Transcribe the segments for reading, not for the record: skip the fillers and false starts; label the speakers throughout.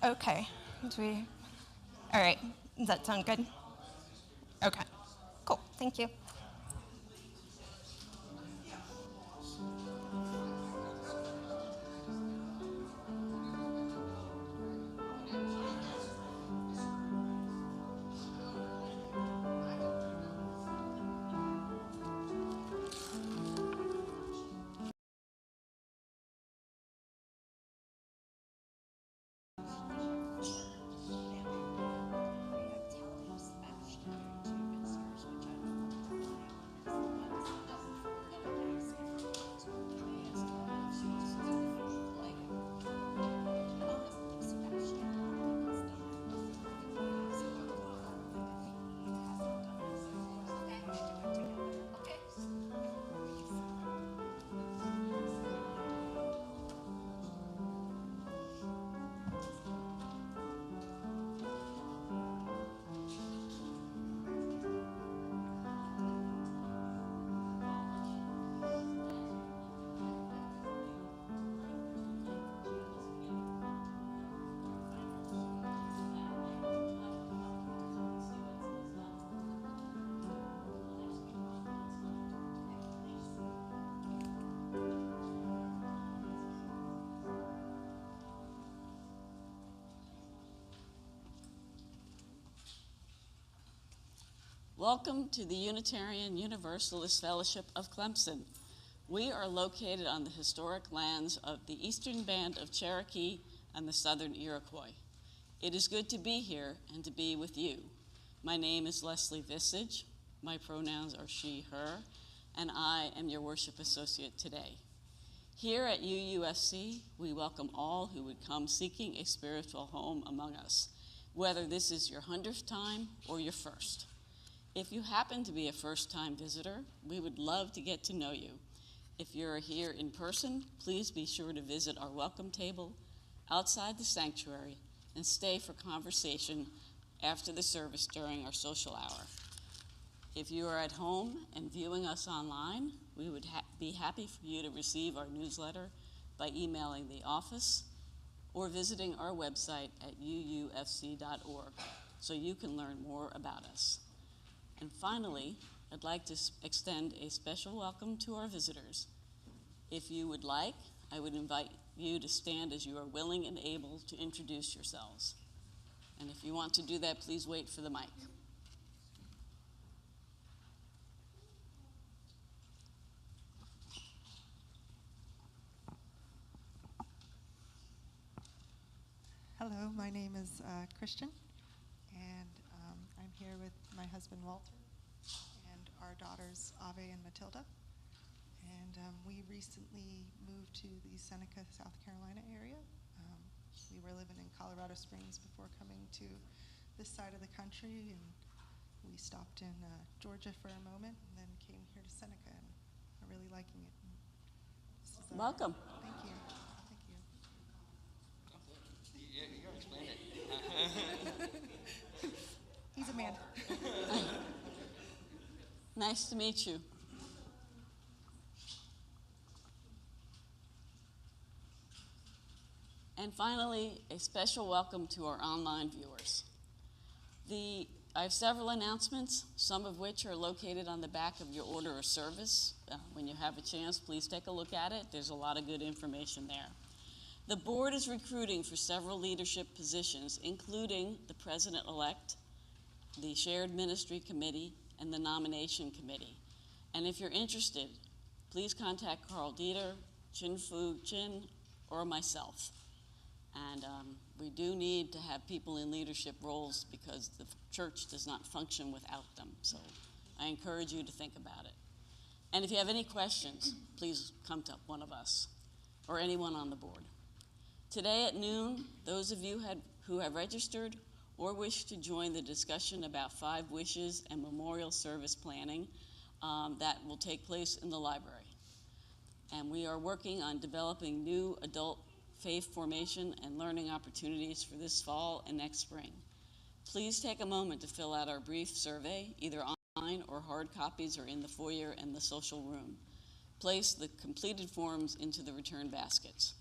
Speaker 1: Okay. All right. Does that sound good? Okay. Cool. Thank you.
Speaker 2: Welcome to the Unitarian Universalist Fellowship of Clemson. We are located on the historic lands of the Eastern Band of Cherokee and the Southern Iroquois. It is good to be here and to be with you. My name is Leslie Vissage. My pronouns are she, her, and I am your worship associate today. Here at UUFC, we welcome all who would come seeking a spiritual home among us, whether this is your 100th time or your first. If you happen to be a first-time visitor, we would love to get to know you. If you're here in person, please be sure to visit our welcome table outside the sanctuary and stay for conversation after the service during our social hour. If you are at home and viewing us online, we would be happy for you to receive our newsletter by emailing the office or visiting our website at uufc.org so you can learn more about us. And finally, I'd like to extend a special welcome to our visitors. If you would like, I would invite you to stand as you are willing and able to introduce yourselves. And if you want to do that, please wait for the mic.
Speaker 3: Hello, my name is Christian, and I'm here with my husband Walter and our daughters Ave and Matilda. And we recently moved to the Seneca, South Carolina area. We were living in Colorado Springs before coming to this side of the country, and we stopped in Georgia for a moment and then came here to Seneca, and I'm really liking it.
Speaker 2: Welcome.
Speaker 3: Thank you.
Speaker 4: You gotta explain it.
Speaker 3: He's a man.
Speaker 2: Nice to meet you. And finally, a special welcome to our online viewers. I have several announcements, some of which are located on the back of your order of service. When you have a chance, please take a look at it. There's a lot of good information there. The board is recruiting for several leadership positions, including the president-elect, the shared ministry committee, and the nomination committee. And if you're interested, please contact Carl Dieter, Chin Fu Chin, or myself. And we do need to have people in leadership roles because the church does not function without them. So I encourage you to think about it. And if you have any questions, please come to one of us or anyone on the board. Today at noon, those of you who have registered or wish to join the discussion about 5 wishes and memorial service planning that will take place in the library. And we are working on developing new adult faith formation and learning opportunities for this fall and next spring. Please take a moment to fill out our brief survey. Either online or hard copies are in the foyer and the social room. Place the completed forms into the return baskets.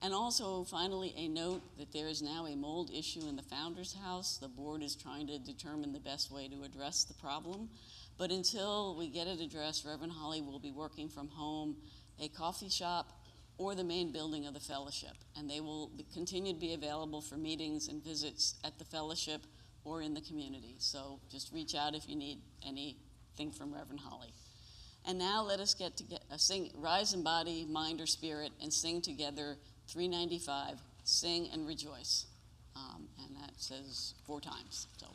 Speaker 2: And also, finally, a note that there is now a mold issue in the Founder's House. The board is trying to determine the best way to address the problem. But until we get it addressed, Reverend Holly will be working from home, a coffee shop, or the main building of the fellowship. And they will continue to be available for meetings and visits at the fellowship or in the community. So just reach out if you need anything from Reverend Holly. And now let us sing, rise in body, mind, or spirit, and sing together 395, Sing and Rejoice. And that says 4 times. So.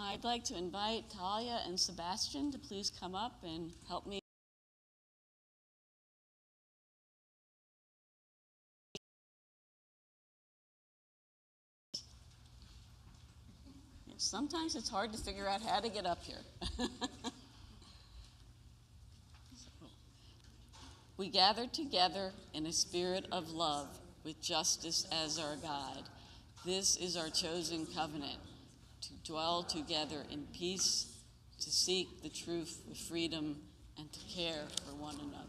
Speaker 2: I'd like to invite Talia and Sebastian to please come up and help me. Sometimes it's hard to figure out how to get up here. We gather together in a spirit of love with justice as our guide. This is our chosen covenant, to dwell together in peace, to seek the truth with freedom, and to care for one another.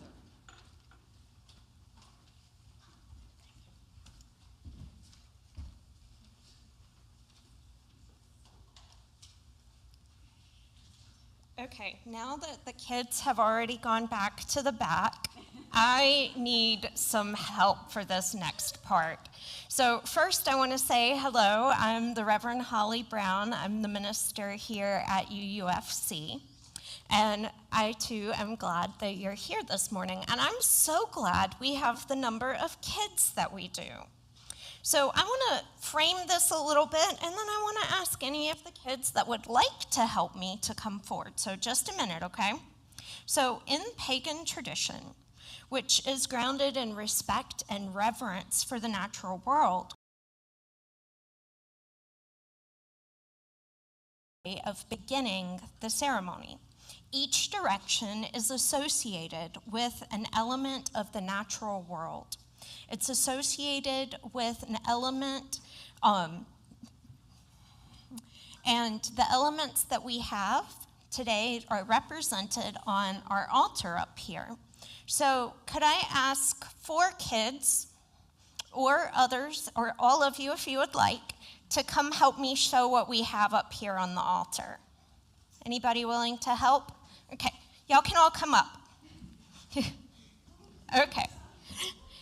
Speaker 1: Okay, now that the kids have already gone back to the back, I need some help for this next part. So first I want to say hello. I'm the Reverend Holly Brown. I'm the minister here at UUFC. And I too am glad that you're here this morning. And I'm so glad we have the number of kids that we do. So I want to frame this a little bit, and then I want to ask any of the kids that would like to help me to come forward. So just a minute, okay? So in pagan tradition, which is grounded in respect and reverence for the natural world, of beginning the ceremony. Each direction is associated with an element of the natural world. It's associated with an element, and the elements that we have today are represented on our altar up here. So could I ask 4 kids, or others, or all of you if you would like, to come help me show what we have up here on the altar? Anybody willing to help? Okay, y'all can all come up. Okay,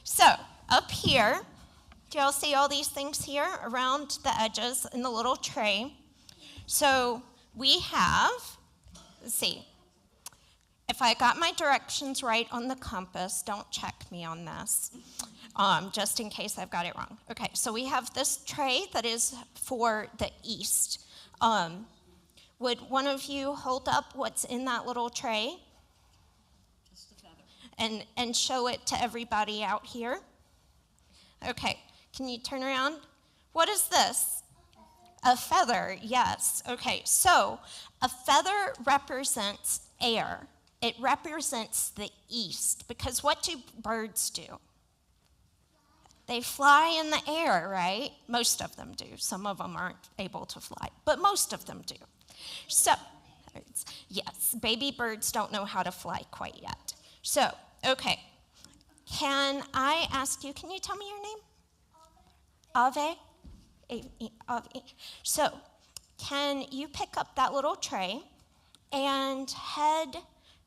Speaker 1: so up here, do y'all see all these things here around the edges in the little tray? So we have, let's see, if I got my directions right on the compass, don't check me on this, just in case I've got it wrong. Okay, so we have this tray that is for the east. Would one of you hold up what's in that little tray?
Speaker 2: Just a feather.
Speaker 1: And show it to everybody out here? Okay, can you turn around? What is this? A feather, yes. Okay, so a feather represents air. It represents the east, because what do birds do? They fly in the air, right? Most of them do. Some of them aren't able to fly, but most of them do. So, yes, baby birds don't know how to fly quite yet. So, okay, can I ask you, can you tell me your name? Ave? Ave. So, can you pick up that little tray and head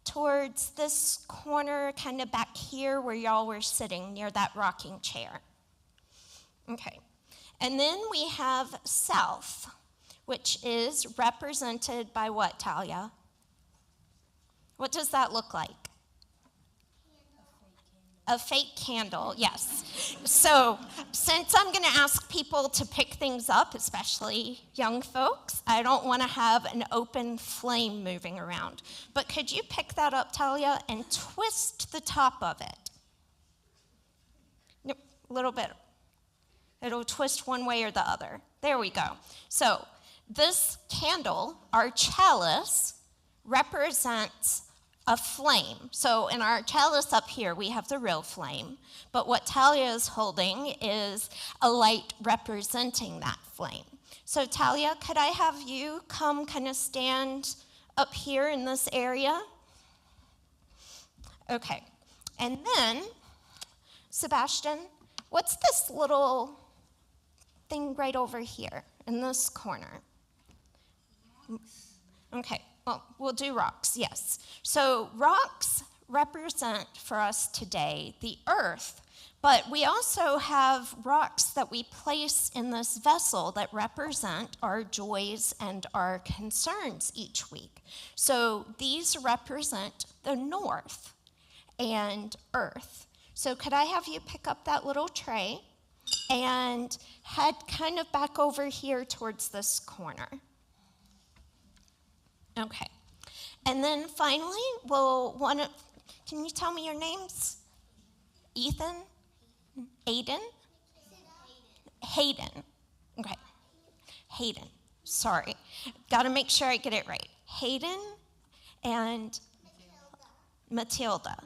Speaker 1: towards this corner, kind of back here where y'all were sitting near that rocking chair? Okay, and then we have south, which is represented by what, Talia? What does that look like? A fake candle, yes. So since I'm going to ask people to pick things up, especially young folks, I don't want to have an open flame moving around. But could you pick that up, Talia, and twist the top of it? Nope, a little bit. It'll twist one way or the other. There we go. So this candle, our chalice, represents a flame. So in our chalice up here, we have the real flame. But what Talia is holding is a light representing that flame. So Talia, could I have you come kind of stand up here in this area? Okay. And then, Sebastian, what's this little thing right over here in this corner? Okay, well, we'll do rocks, yes. So rocks represent for us today the earth, but we also have rocks that we place in this vessel that represent our joys and our concerns each week. So these represent the north and earth. So could I have you pick up that little tray and head kind of back over here towards this corner? Okay. And then finally, can you tell me your names? Ethan? Aiden? Hayden. Okay. Hayden. Sorry. Got to make sure I get it right. Hayden and Matilda.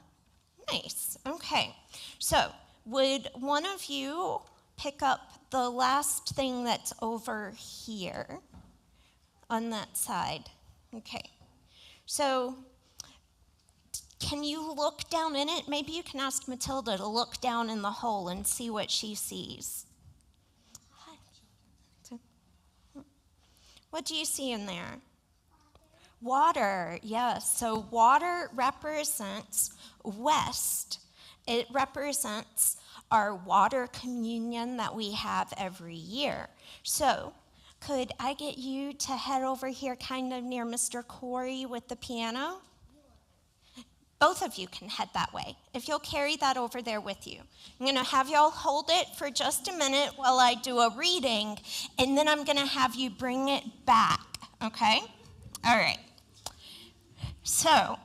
Speaker 1: Nice. Okay. So, would one of you pick up the last thing that's over here on that side? Okay. So, can you look down in it? Maybe you can ask Matilda to look down in the hole and see what she sees. What do you see in there? Water, yes. So water represents west. It represents our water communion that we have every year. So could I get you to head over here kind of near Mr. Cory with the piano? Both of you can head that way, if you'll carry that over there with you. I'm going to have y'all hold it for just a minute while I do a reading, and then I'm going to have you bring it back, okay? All right. So,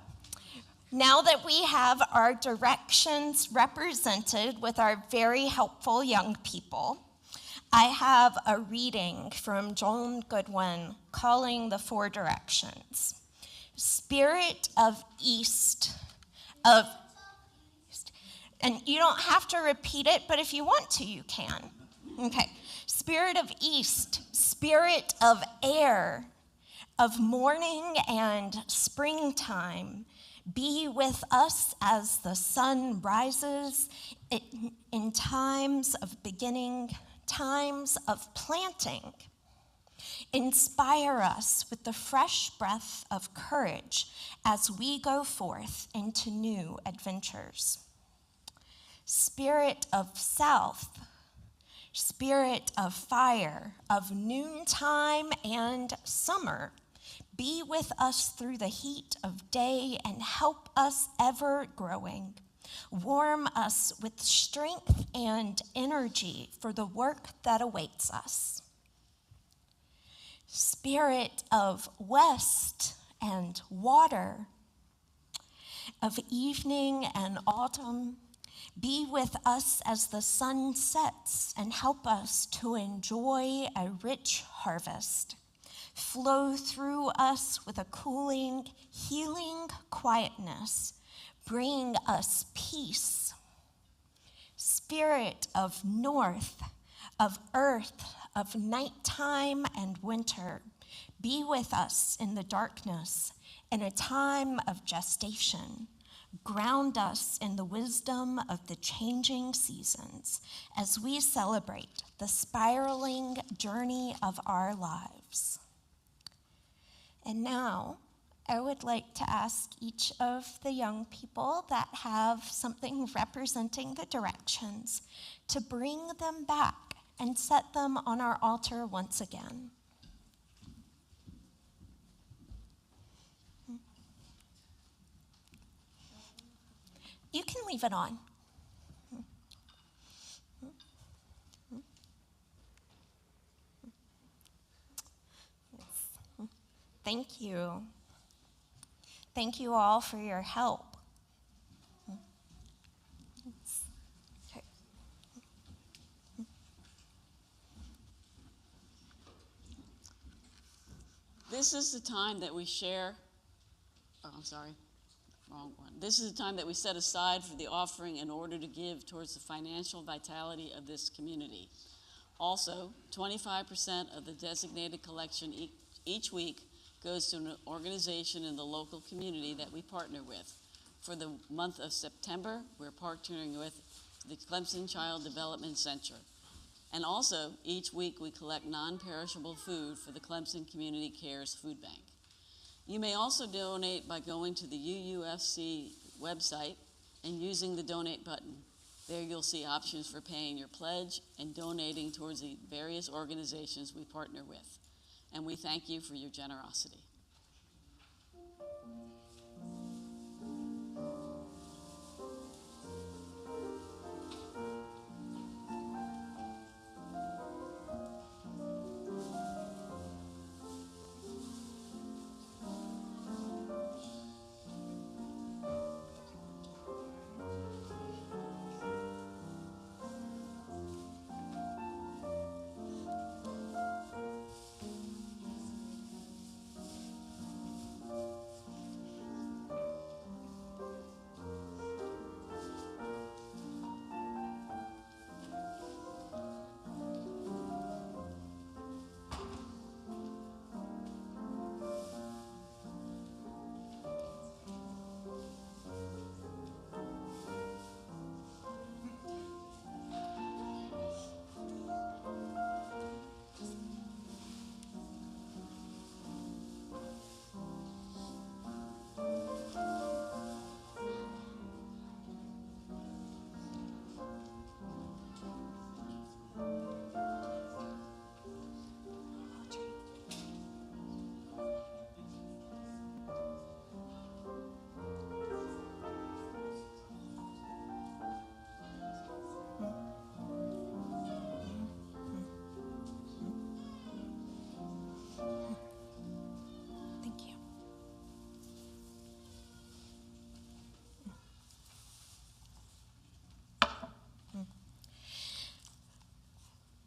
Speaker 1: now that we have our directions represented with our very helpful young people, I have a reading from John Goodwin calling the Four Directions. Spirit of East, and you don't have to repeat it, but if you want to, you can. Okay. Spirit of East, spirit of air, of morning and springtime, be with us as the sun rises in times of beginning, times of planting. Inspire us with the fresh breath of courage as we go forth into new adventures. Spirit of South, spirit of fire, of noontime and summer, be with us through the heat of day and help us ever growing. Warm us with strength and energy for the work that awaits us. Spirit of west and water, of evening and autumn, be with us as the sun sets and help us to enjoy a rich harvest. Flow through us with a cooling, healing quietness, bring us peace. Spirit of north, of earth, of nighttime and winter, be with us in the darkness in a time of gestation. Ground us in the wisdom of the changing seasons as we celebrate the spiraling journey of our lives. And now, I would like to ask each of the young people that have something representing the directions to bring them back and set them on our altar once again. You can leave it on. Thank you. Thank you all for your help. Okay.
Speaker 2: This is the time that we share, oh, I'm sorry, wrong one. This is the time that we set aside for the offering in order to give towards the financial vitality of this community. Also, 25% of the designated collection each week goes to an organization in the local community that we partner with. For the month of September, we're partnering with the Clemson Child Development Center. And also, each week we collect non-perishable food for the Clemson Community Cares Food Bank. You may also donate by going to the UUFC website and using the donate button. There you'll see options for paying your pledge and donating towards the various organizations we partner with. And we thank you for your generosity.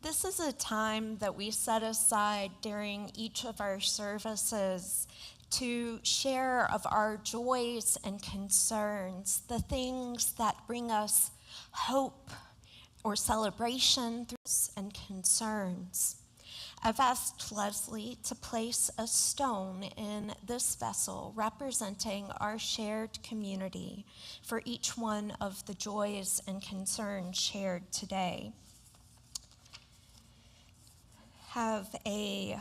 Speaker 1: This is a time that we set aside during each of our services to share of our joys and concerns, the things that bring us hope or celebration and concerns. I've asked Leslie to place a stone in this vessel representing our shared community for each one of the joys and concerns shared today. Have a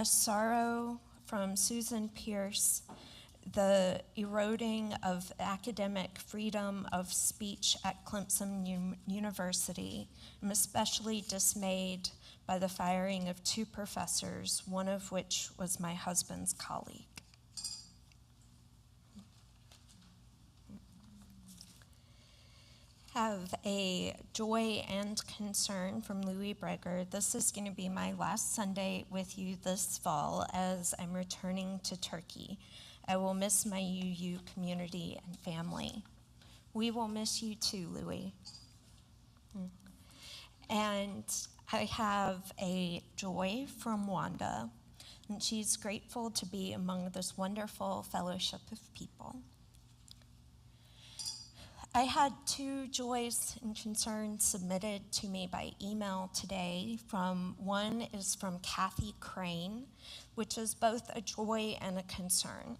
Speaker 1: sorrow from Susan Pierce, the eroding of academic freedom of speech at Clemson University. I'm especially dismayed by the firing of 2 professors, one of which was my husband's colleague. Have a joy and concern from Louis Breger. This is going to be my last Sunday with you this fall as I'm returning to Turkey. I will miss my UU community and family. We will miss you too, Louis. And I have a joy from Wanda, and she's grateful to be among this wonderful fellowship of people. I had 2 joys and concerns submitted to me by email today. One is from Kathy Crane, which is both a joy and a concern.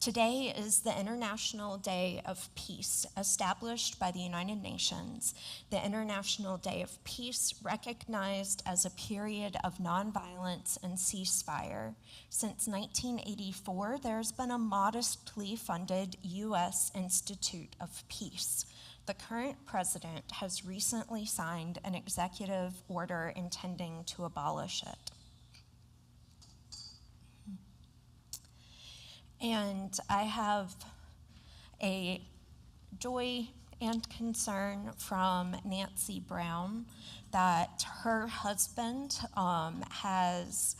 Speaker 1: Today is the International Day of Peace, established by the United Nations. The International Day of Peace, recognized as a period of nonviolence and ceasefire. Since 1984, there's been a modestly funded U.S. Institute of Peace. The current president has recently signed an executive order intending to abolish it. And I have a joy and concern from Nancy Brown that her husband has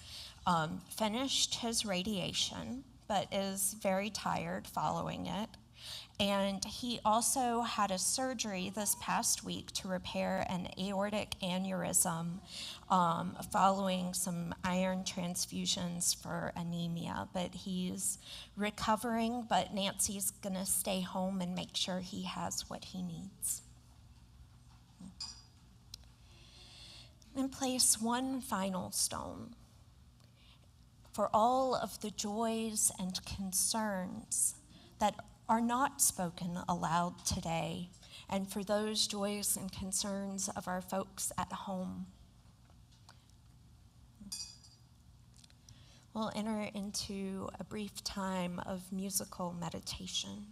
Speaker 1: finished his radiation, but is very tired following it. And he also had a surgery this past week to repair an aortic aneurysm following some iron transfusions for anemia. But he's recovering, but Nancy's gonna stay home and make sure he has what he needs. And place one final stone for all of the joys and concerns that are not spoken aloud today, and for those joys and concerns of our folks at home. We'll enter into a brief time of musical meditation.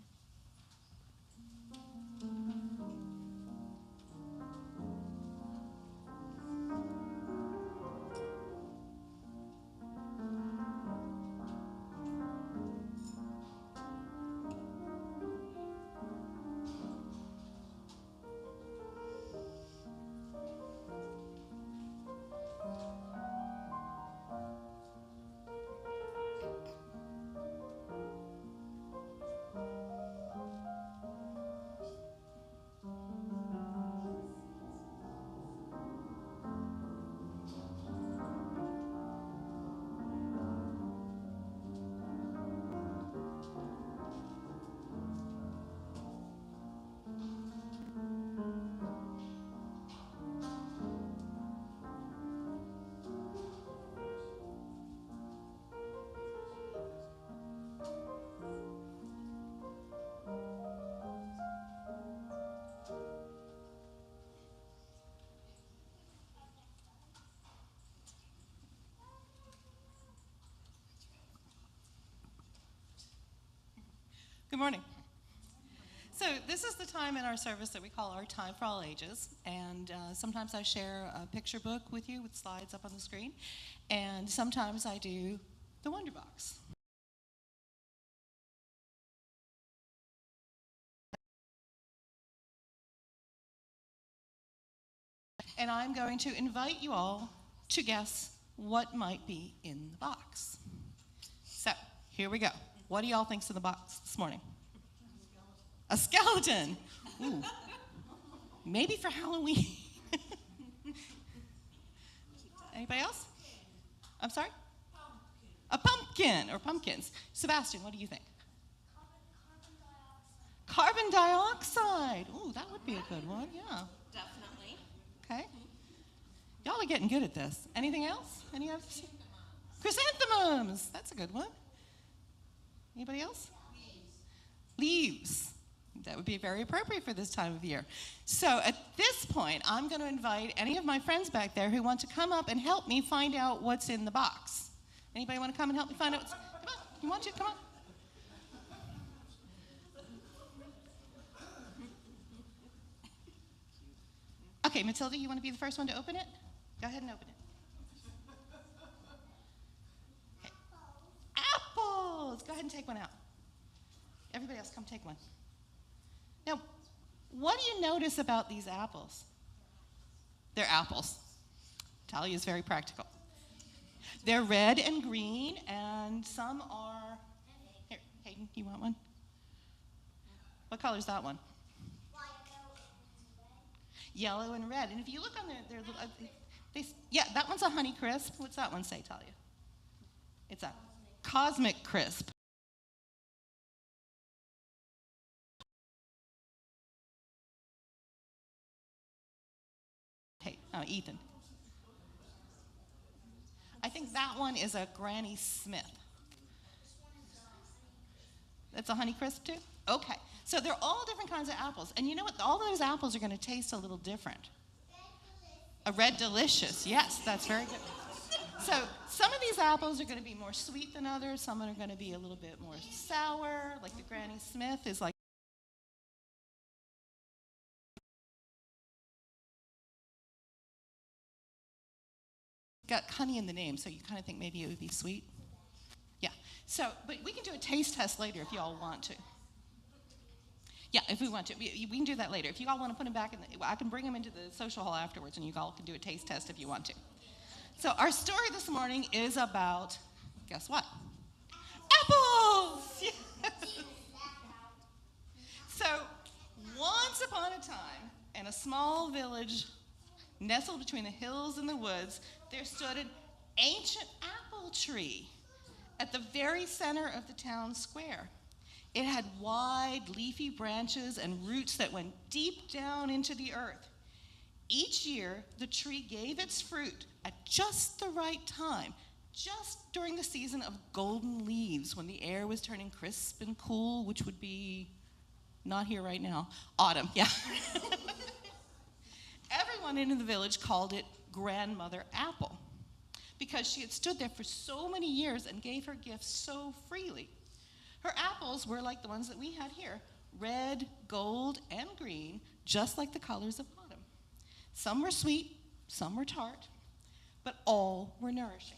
Speaker 5: Good morning. So this is the time in our service that we call our Time for All Ages, and sometimes I share a picture book with you with slides up on the screen, and sometimes I do the Wonder Box. And I'm going to invite you all to guess what might be in the box. So here we go. What do y'all think's in the box this morning? A skeleton. Ooh. Maybe for Halloween. Anybody else? I'm sorry? A pumpkin or pumpkins. Sebastian, what do you think? Carbon dioxide. Ooh, that would be a good one, yeah.
Speaker 1: Definitely.
Speaker 5: Okay. Y'all are getting good at this. Anything else? Any others? Chrysanthemums. That's a good one. Anybody else? Leaves. That would be very appropriate for this time of year. So at this point, I'm going to invite any of my friends back there who want to come up and help me find out what's in the box. Anybody want to come and help me find out what's... Come on. You want to? Come on. Okay, Matilda, you want to be the first one to open it? Go ahead and open it. Okay. Apples! Go ahead and take one out. Everybody else, come take one. Now, what do you notice about these apples? They're apples. Talia is very practical. They're red and green, and some are... Here, Hayden, you want one? What color is that one? Yellow and red. And if you look on their little... yeah, that one's a Honey Crisp. What's that one say, Talia? It's a Cosmic Crisp. Hey, Ethan. I think that one is a Granny Smith. That's a Honey Crisp too? Okay. So they're all different kinds of apples. And you know what? All those apples are going to taste a little different. A Red Delicious. Yes, that's very good. So some of these apples are going to be more sweet than others. Some are going to be a little bit more sour, like the Granny Smith is like got honey in the name, so you kind of think maybe it would be sweet. Yeah. So, but we can do a taste test later if you all want to. Yeah, if we want to. We can do that later. If you all want to put them back in I can bring them into the social hall afterwards, and you all can do a taste test if you want to. So our story this morning is about, guess what? Apples! Yes. So, once upon a time, in a small village nestled between the hills and the woods, there stood an ancient apple tree at the very center of the town square. It had wide, leafy branches and roots that went deep down into the earth. Each year, the tree gave its fruit at just the right time, just during the season of golden leaves, when the air was turning crisp and cool, which would be not here right now. Autumn, yeah. Everyone in the village called it Grandmother Apple because she had stood there for so many years and gave her gifts so freely. Her apples were like the ones that we had here, red, gold, and green, just like the colors of autumn. Some were sweet, some were tart, but all were nourishing.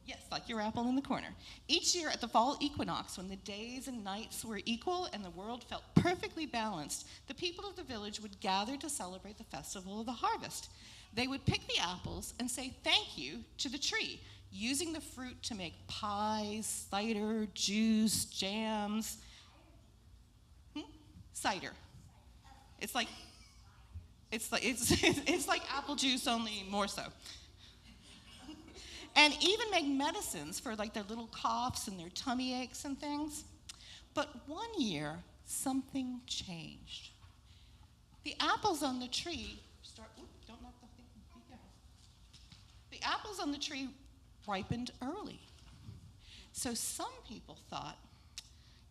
Speaker 5: Yes, like your apple in the corner. Each year at the fall equinox, when the days and nights were equal and the world felt perfectly balanced, the people of the village would gather to celebrate the festival of the harvest. They would pick the apples and say thank you to the tree, using the fruit to make pies, cider, juice, jams. Cider. It's like apple juice, only more so. And even make medicines for like their little coughs and their tummy aches and things. But one year, something changed. The apples on the tree don't knock the thing. Be careful. The apples on the tree ripened early. So some people thought,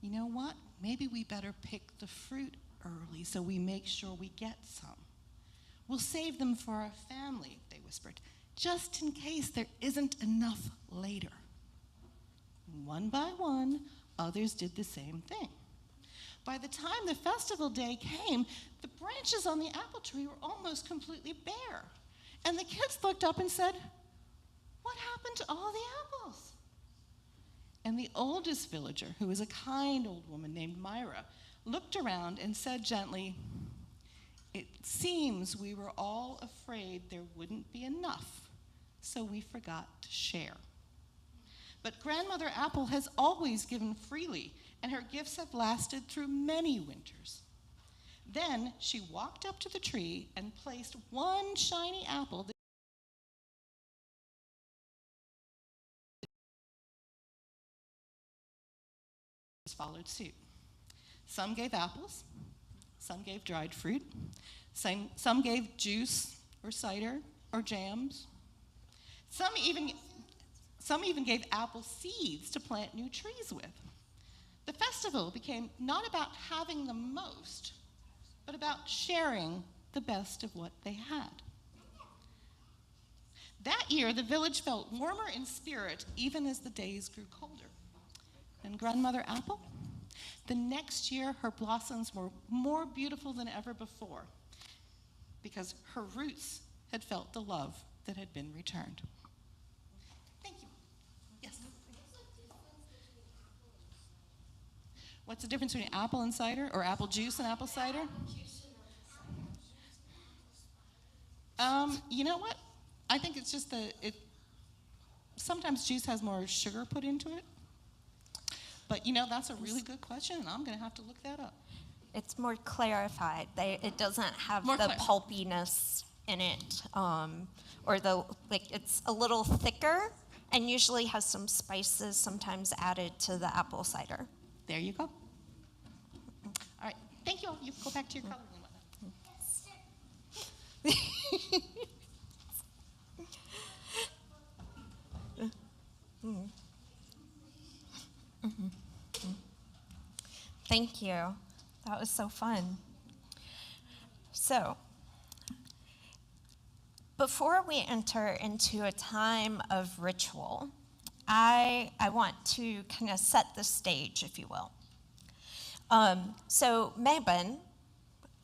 Speaker 5: you know what? Maybe we better pick the fruit early so we make sure we get some. We'll save them for our family, they whispered, just in case there isn't enough later. One by one, others did the same thing. By the time the festival day came, the branches on the apple tree were almost completely bare. And the kids looked up and said, "What happened to all the apples?" And the oldest villager, who was a kind old woman named Myra, looked around and said gently, "It seems we were all afraid there wouldn't be enough, so we forgot to share." But Grandmother Apple has always given freely, and her gifts have lasted through many winters. Then she walked up to the tree and placed one shiny apple that followed suit. Some gave apples, some gave dried fruit, some gave juice or cider or jams. Some even gave apple seeds to plant new trees with. The festival became not about having the most, but about sharing the best of what they had. That year, the village felt warmer in spirit even as the days grew colder. And Grandmother Apple? The next year, her blossoms were more beautiful than ever before because her roots had felt the love that had been returned. Thank you. Yes? What's the difference between apple and cider, or apple juice and apple cider? You know what? I think it's just sometimes juice has more sugar put into it. But that's a really good question, and I'm going to have to look that up.
Speaker 1: It's more clarified. It doesn't have pulpiness in it, it's a little thicker, and usually has some spices sometimes added to the apple cider.
Speaker 5: There you go. All right, thank you all. You can go back to your coloring and whatnot.
Speaker 1: Thank you. That was so fun. So, before we enter into a time of ritual, I want to kind of set the stage, if you will. So, Mabon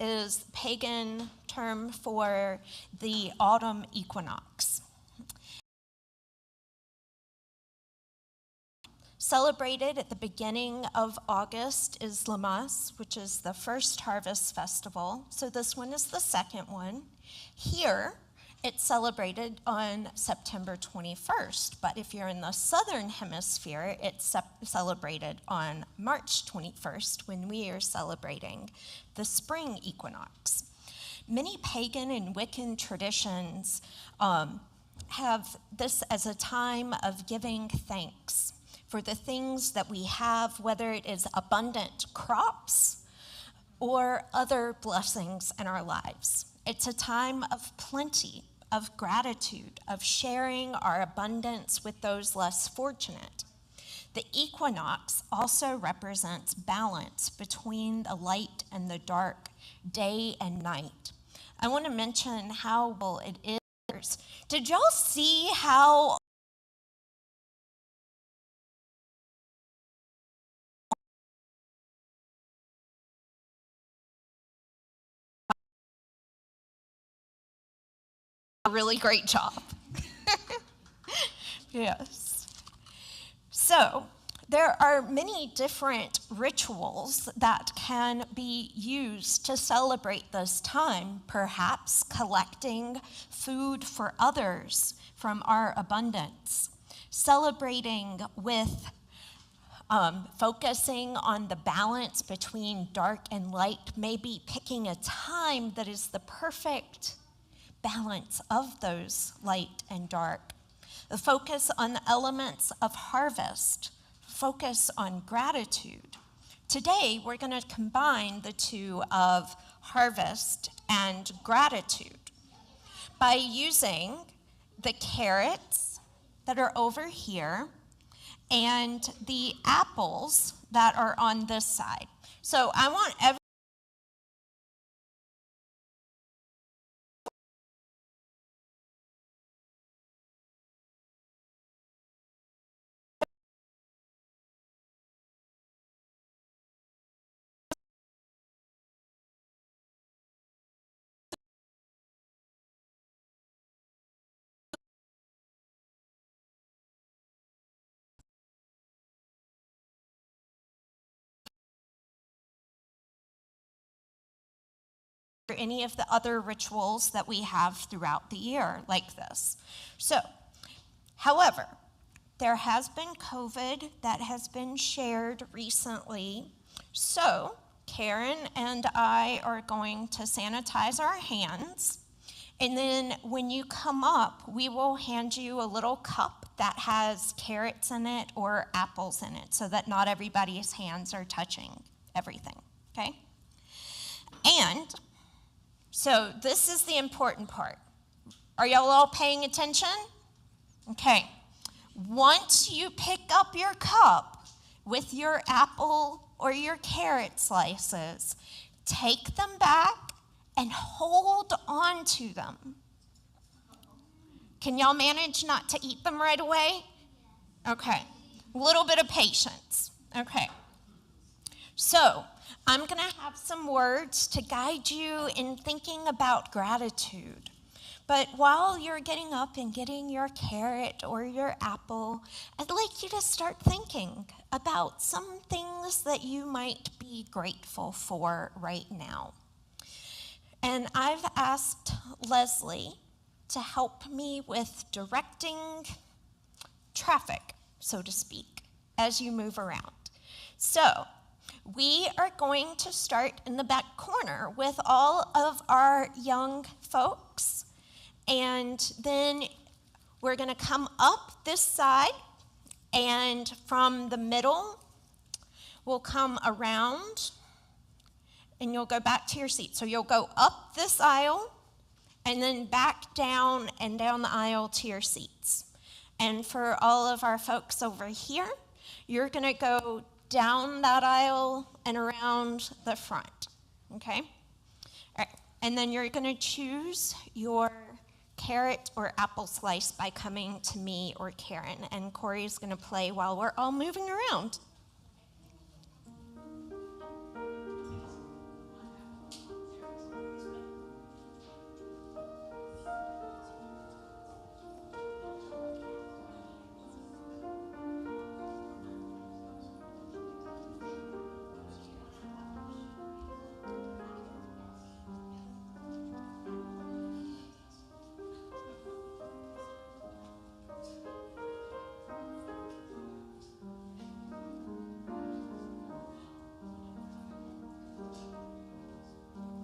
Speaker 1: is the pagan term for the autumn equinox. Celebrated at the beginning of August is Lammas, which is the first harvest festival. So this one is the second one. Here it's celebrated on September 21st, but if you're in the southern hemisphere, it's celebrated on March 21st when we are celebrating the spring equinox. Many pagan and Wiccan traditions have this as a time of giving thanks for the things that we have, whether it is abundant crops or other blessings in our lives. It's a time of plenty, of gratitude, of sharing our abundance with those less fortunate. The equinox also represents balance between the light and the dark, day and night. I want to mention how well it is. Did y'all see how a really great job? Yes. So, there are many different rituals that can be used to celebrate this time, perhaps collecting food for others from our abundance, celebrating with focusing on the balance between dark and light, maybe picking a time that is the perfect balance of those light and dark. The focus on the elements of harvest, focus on gratitude. Today, we're going to combine the two of harvest and gratitude by using the carrots that are over here and the apples that are on this side. So I want everyone or any of the other rituals that we have throughout the year like this. So, however, there has been COVID that has been shared recently. So, Karen and I are going to sanitize our hands. And then when you come up, we will hand you a little cup that has carrots in it or apples in it so that not everybody's hands are touching everything, okay? And so this is the important part. Are y'all all paying attention? Okay. Once you pick up your cup with your apple or your carrot slices, take them back and hold on to them. Can y'all manage not to eat them right away? Okay. A little bit of patience. Okay. So, I'm going to have some words to guide you in thinking about gratitude. But while you're getting up and getting your carrot or your apple, I'd like you to start thinking about some things that you might be grateful for right now. And I've asked Leslie to help me with directing traffic, so to speak, as you move around. So, we are going to start in the back corner with all of our young folks, and then we're going to come up this side, and from the middle, we'll come around, and you'll go back to your seat. So you'll go up this aisle, and then back down and down the aisle to your seats. And for all of our folks over here, you're going to go down that aisle and around the front, okay? All right, and then you're gonna choose your carrot or apple slice by coming to me or Karen, and Cory's gonna play while we're all moving around.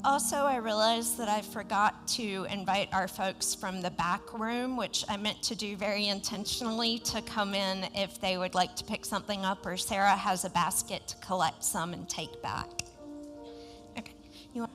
Speaker 1: Also, I realized that I forgot to invite our folks from the back room, which I meant to do very intentionally, to come in if they would like to pick something up, or Sarah has a basket to collect some and take back. Okay. You want?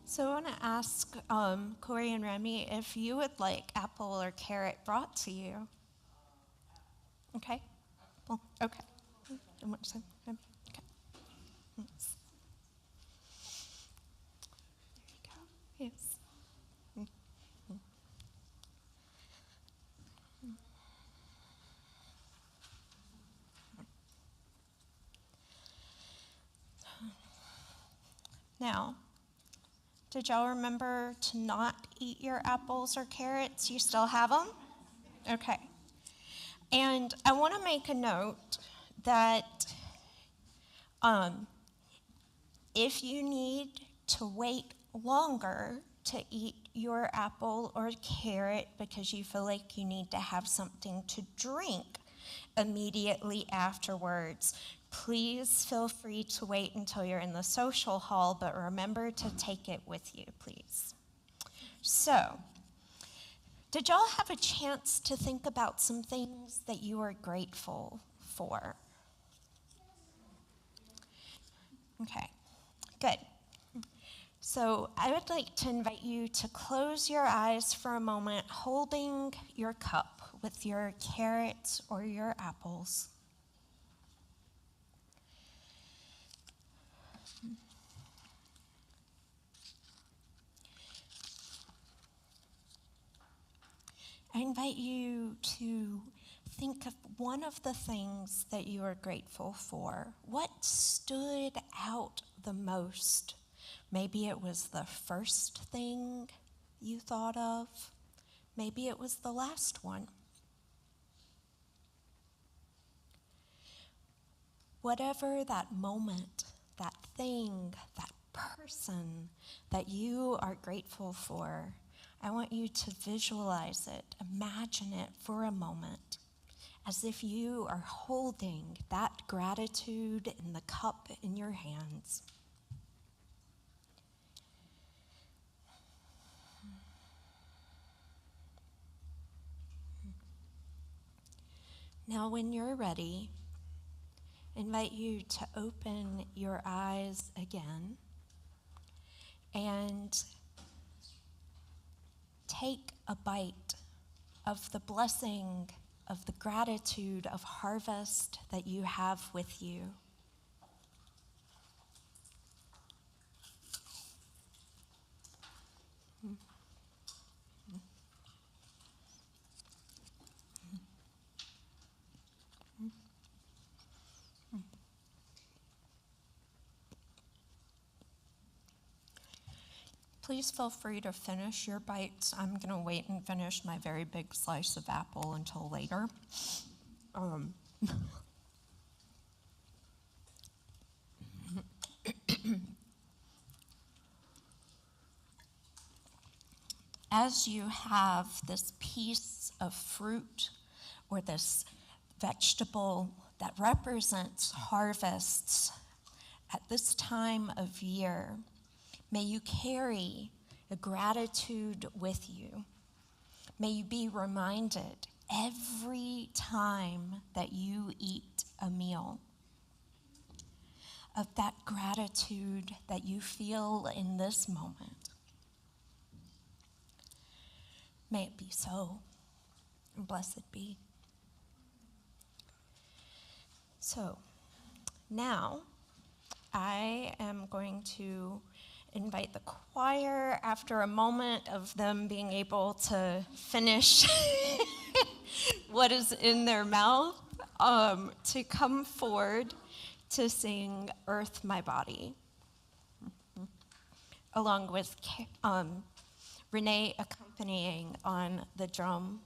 Speaker 1: So I want to ask Cory and Ramy if you would like apple or carrot brought to you. Okay? Well, okay. And what you say? Okay. Thanks. There you go. Yes. Now, did y'all remember to not eat your apples or carrots? You still have them? Okay. And I want to make a note that if you need to wait longer to eat your apple or carrot because you feel like you need to have something to drink immediately afterwards, please feel free to wait until you're in the social hall, but remember to take it with you, please. So, did y'all have a chance to think about some things that you are grateful for? Okay, good. So I would like to invite you to close your eyes for a moment, holding your cup with your carrots or your apples. I invite you to think of one of the things that you are grateful for. What stood out the most? Maybe it was the first thing you thought of. Maybe it was the last one. Whatever that moment, that thing, that person that you are grateful for, I want you to visualize it, imagine it for a moment, as if you are holding that gratitude in the cup in your hands. Now, when you're ready, I invite you to open your eyes again and take a bite of the blessing, of the gratitude of harvest that you have with you. Please feel free to finish your bites. I'm going to wait and finish my very big slice of apple until later. As you have this piece of fruit or this vegetable that represents harvests at this time of year, may you carry a gratitude with you. May you be reminded every time that you eat a meal of that gratitude that you feel in this moment. May it be so, and blessed be. So, now I am going to invite the choir, after a moment of them being able to finish what is in their mouth, to come forward to sing Earth, My Body, along with Renee accompanying on the drum.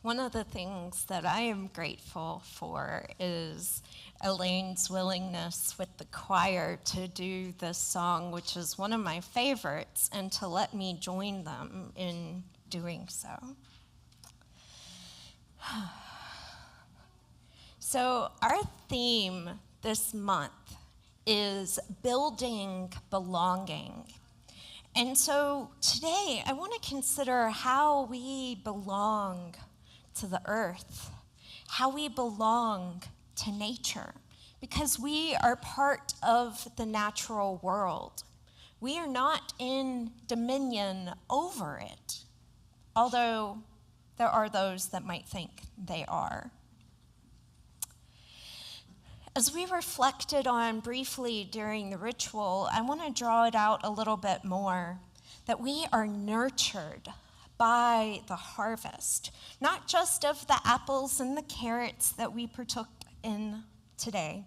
Speaker 1: one of the things that I am grateful for is Elaine's willingness with the choir to do this song, which is one of my favorites, and to let me join them in doing so. So our theme this month is building belonging. And so today I want to consider how we belong to the earth, how we belong to nature, because we are part of the natural world. We are not in dominion over it, although there are those that might think they are. As we reflected on briefly during the ritual, I want to draw it out a little bit more, that we are nurtured by the harvest, not just of the apples and the carrots that we partook in today,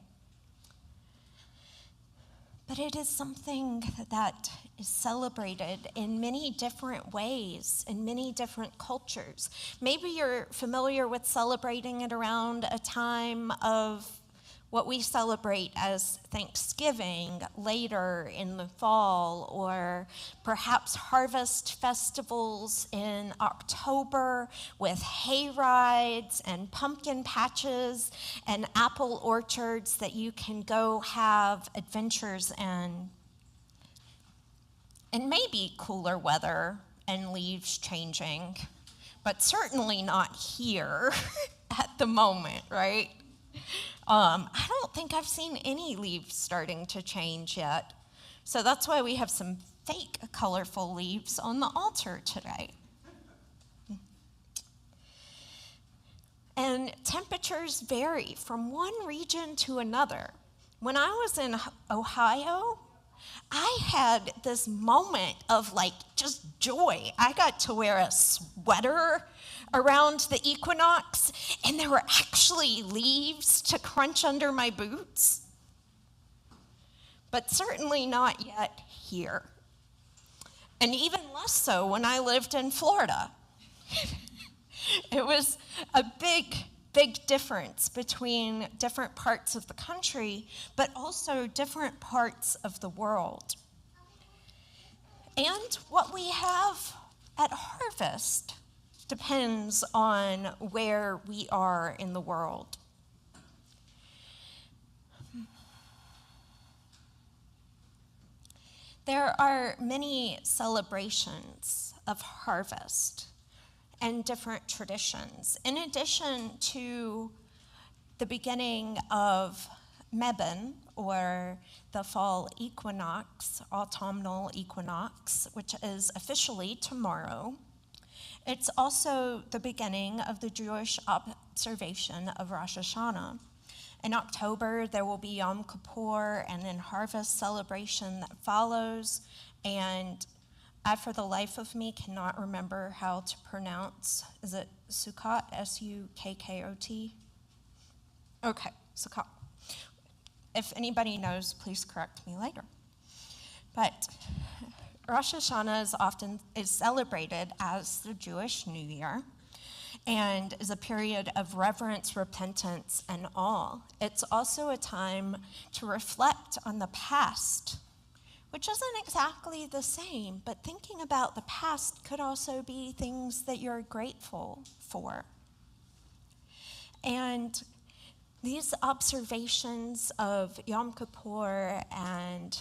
Speaker 1: but it is something that is celebrated in many different ways, in many different cultures. Maybe you're familiar with celebrating it around a time of what we celebrate as Thanksgiving later in the fall, or perhaps harvest festivals in October with hay rides and pumpkin patches and apple orchards that you can go have adventures in. And maybe cooler weather and leaves changing, but certainly not here at the moment, right? I don't think I've seen any leaves starting to change yet. So that's why we have some fake colorful leaves on the altar today. And temperatures vary from one region to another. When I was in Ohio, I had this moment of just joy. I got to wear a sweater around the equinox, and there were actually leaves to crunch under my boots. But certainly not yet here. And even less so when I lived in Florida. It was a big difference between different parts of the country, but also different parts of the world. And what we have at harvest depends on where we are in the world. There are many celebrations of harvest and different traditions. In addition to the beginning of Mebane, or the fall equinox, autumnal equinox, which is officially tomorrow, it's also the beginning of the Jewish observation of Rosh Hashanah. In October, there will be Yom Kippur and then harvest celebration that follows. And I, for the life of me, cannot remember how to pronounce, is it Sukkot, S-U-K-K-O-T? Okay, Sukkot. If anybody knows, please correct me later. But Rosh Hashanah is celebrated as the Jewish New Year and is a period of reverence, repentance, and awe. It's also a time to reflect on the past, which isn't exactly the same, but thinking about the past could also be things that you're grateful for. And these observations of Yom Kippur and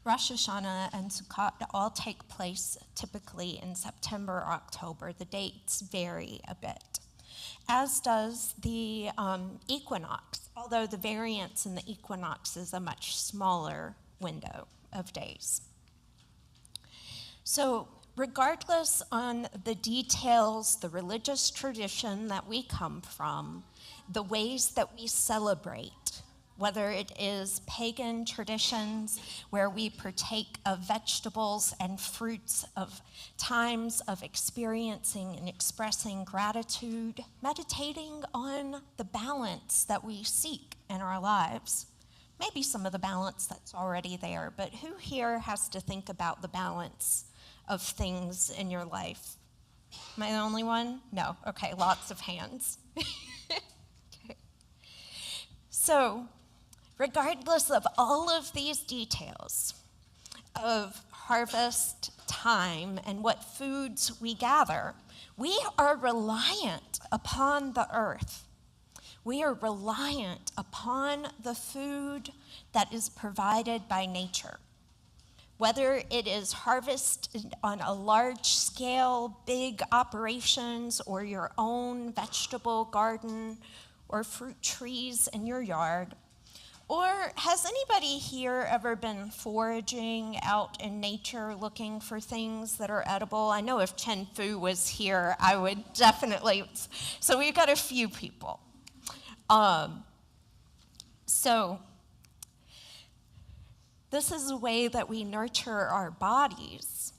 Speaker 1: Rosh Hashanah and Sukkot all take place typically in September or October. The dates vary a bit, as does the equinox, although the variance in the equinox is a much smaller window of days. So regardless on the details, the religious tradition that we come from, the ways that we celebrate, whether it is pagan traditions where we partake of vegetables and fruits, of times of experiencing and expressing gratitude, meditating on the balance that we seek in our lives. Maybe some of the balance that's already there, but who here has to think about the balance of things in your life Am I the only one? No. Okay, lots of hands. Okay. So, regardless of all of these details of harvest time and what foods we gather, we are reliant upon the earth. We are reliant upon the food that is provided by nature. Whether it is harvested on a large scale, big operations, or your own vegetable garden or fruit trees in your yard, or has anybody here ever been foraging out in nature looking for things that are edible? I know if Chen Fu was here, I would definitely, so we've got a few people. So this is a way that we nurture our bodies,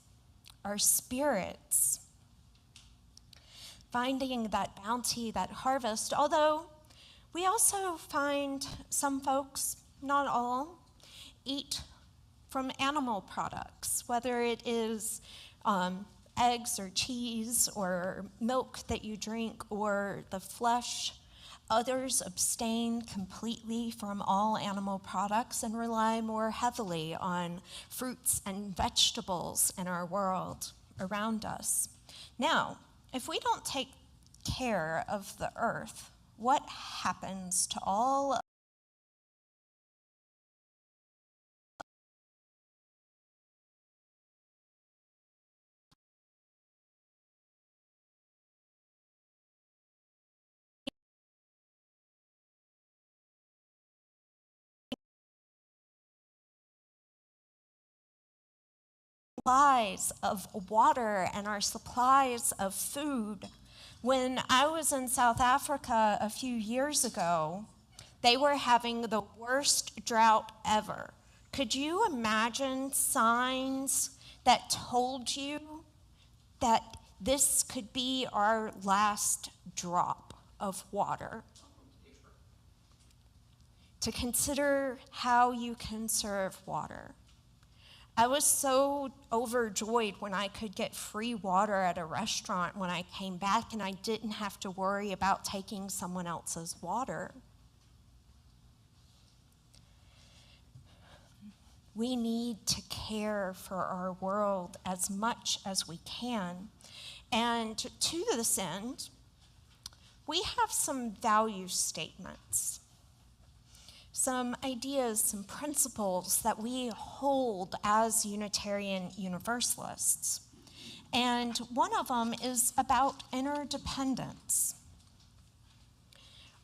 Speaker 1: our spirits, finding that bounty, that harvest, although we also find some folks, not all, eat from animal products, whether it is eggs or cheese or milk that you drink or the flesh. Others abstain completely from all animal products and rely more heavily on fruits and vegetables in our world around us. Now, if we don't take care of the earth, what happens to all supplies of water and our supplies of food? When I was in South Africa a few years ago, they were having the worst drought ever. Could you imagine signs that told you that this could be our last drop of water? To consider how you conserve water. I was so overjoyed when I could get free water at a restaurant when I came back and I didn't have to worry about taking someone else's water. We need to care for our world as much as we can. And to this end, we have some value statements, some ideas, some principles that we hold as Unitarian Universalists. And one of them is about interdependence.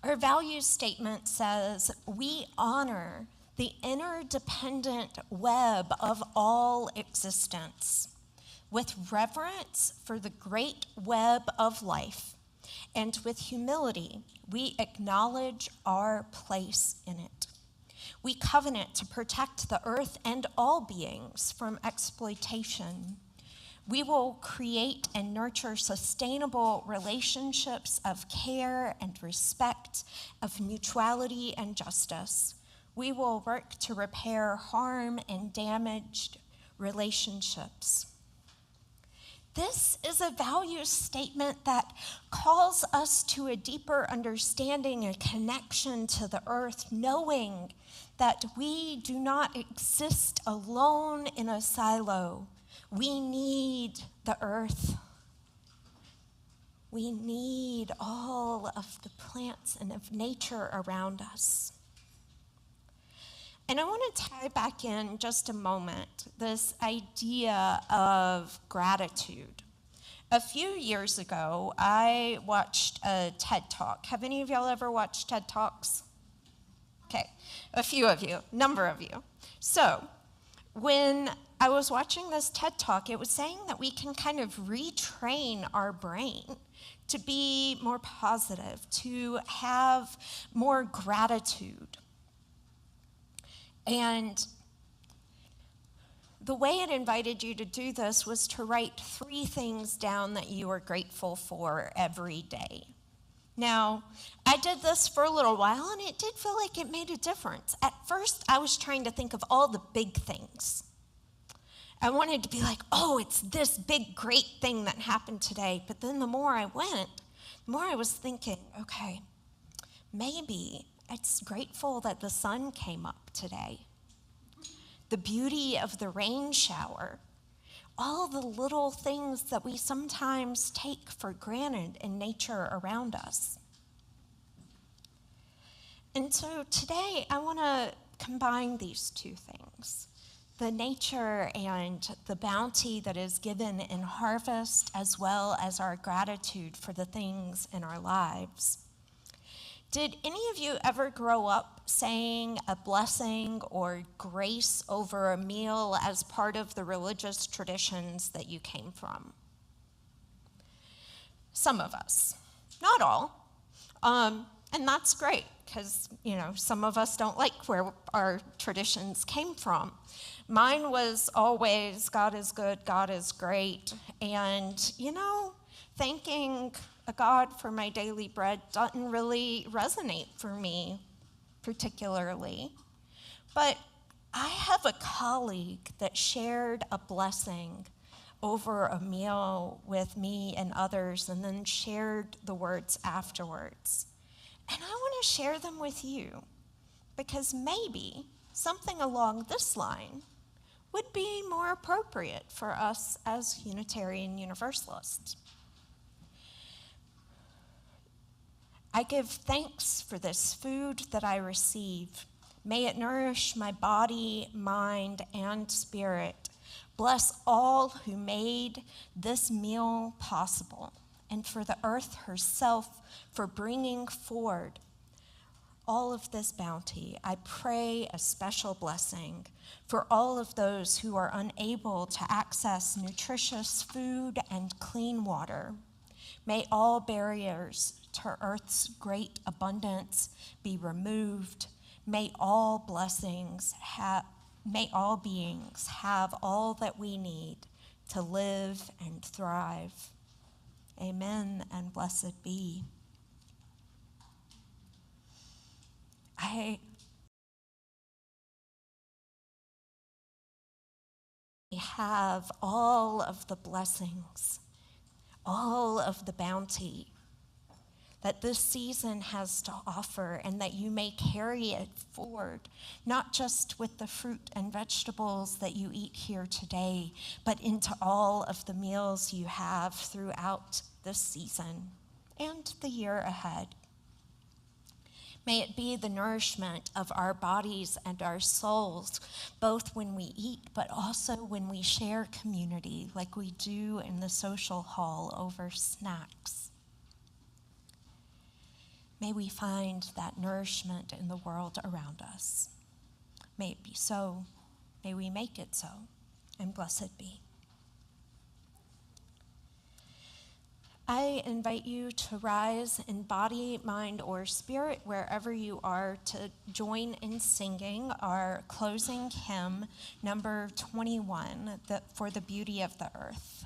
Speaker 1: Our value statement says we honor the interdependent web of all existence with reverence for the great web of life, and with humility, we acknowledge our place in it. We covenant to protect the earth and all beings from exploitation. We will create and nurture sustainable relationships of care and respect, of mutuality and justice. We will work to repair harm and damaged relationships. This is a value statement that calls us to a deeper understanding and connection to the earth, knowing that we do not exist alone in a silo. We need the earth. We need all of the plants and of nature around us. And I want to tie back in just a moment this idea of gratitude. A few years ago, I watched a TED Talk. Have any of y'all ever watched TED Talks? Okay, a few of you, number of you. So, when I was watching this TED Talk, it was saying that we can kind of retrain our brain to be more positive, to have more gratitude. And the way it invited you to do this was to write 3 things down that you are grateful for every day. Now, I did this for a little while, and it did feel like it made a difference. At first, I was trying to think of all the big things. I wanted to be like, oh, it's this big, great thing that happened today. But then the more I went, the more I was thinking, okay, maybe it's grateful that the sun came up today. The beauty of the rain shower, all the little things that we sometimes take for granted in nature around us. And so today I want to combine these two things, the nature and the bounty that is given in harvest, as well as our gratitude for the things in our lives. Did any of you ever grow up saying a blessing or grace over a meal as part of the religious traditions that you came from? Some of us, not all, and that's great because, some of us don't like where our traditions came from. Mine was always, God is good, God is great, and, thanking a God for my daily bread doesn't really resonate for me particularly. But I have a colleague that shared a blessing over a meal with me and others and then shared the words afterwards. And I want to share them with you because maybe something along this line would be more appropriate for us as Unitarian Universalists. I give thanks for this food that I receive. May it nourish my body, mind, and spirit. Bless all who made this meal possible, and for the earth herself for bringing forward all of this bounty. I pray a special blessing for all of those who are unable to access nutritious food and clean water. May all barriers to earth's great abundance be removed. May all beings have all that we need to live and thrive. Amen and blessed be. I have all of the blessings, all of the bounty that this season has to offer, and that you may carry it forward, not just with the fruit and vegetables that you eat here today, but into all of the meals you have throughout this season and the year ahead. May it be the nourishment of our bodies and our souls, both when we eat, but also when we share community, like we do in the social hall over snacks. May we find that nourishment in the world around us. May it be so. May we make it so. And blessed be. I invite you to rise in body, mind, or spirit, wherever you are, to join in singing our closing hymn, number 21, For the Beauty of the Earth.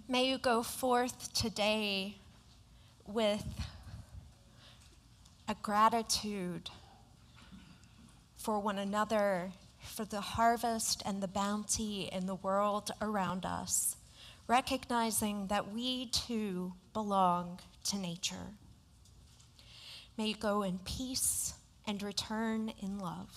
Speaker 1: May you go forth today with a gratitude for one another, for the harvest and the bounty in the world around us, recognizing that we too belong to nature. May you go in peace and return in love.